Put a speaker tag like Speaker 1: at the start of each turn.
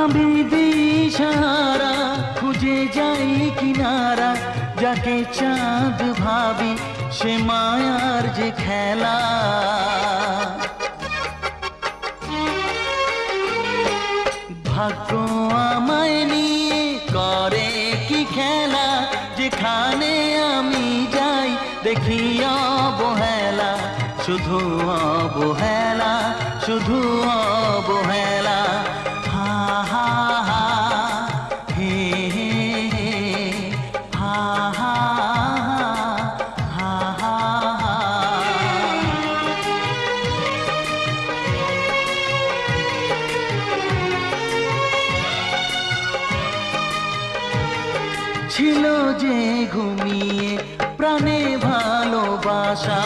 Speaker 1: আমি দিশাহারা খুঁজে যাই কিনারা, যাকে চাঁদ ভাবি সে মায়ার যে খেলা। ভাগ্য আমায় নিয়ে করে কি খেলা, যেখানে আমি যাই দেখি অবহেলা, শুধু অবহেলা, শুধু অবহেলা। হা হা হা হে হে হে, হা হা হা হা হা। ছিল যে ঘুমিয়ে প্রাণে ভালোবাসা,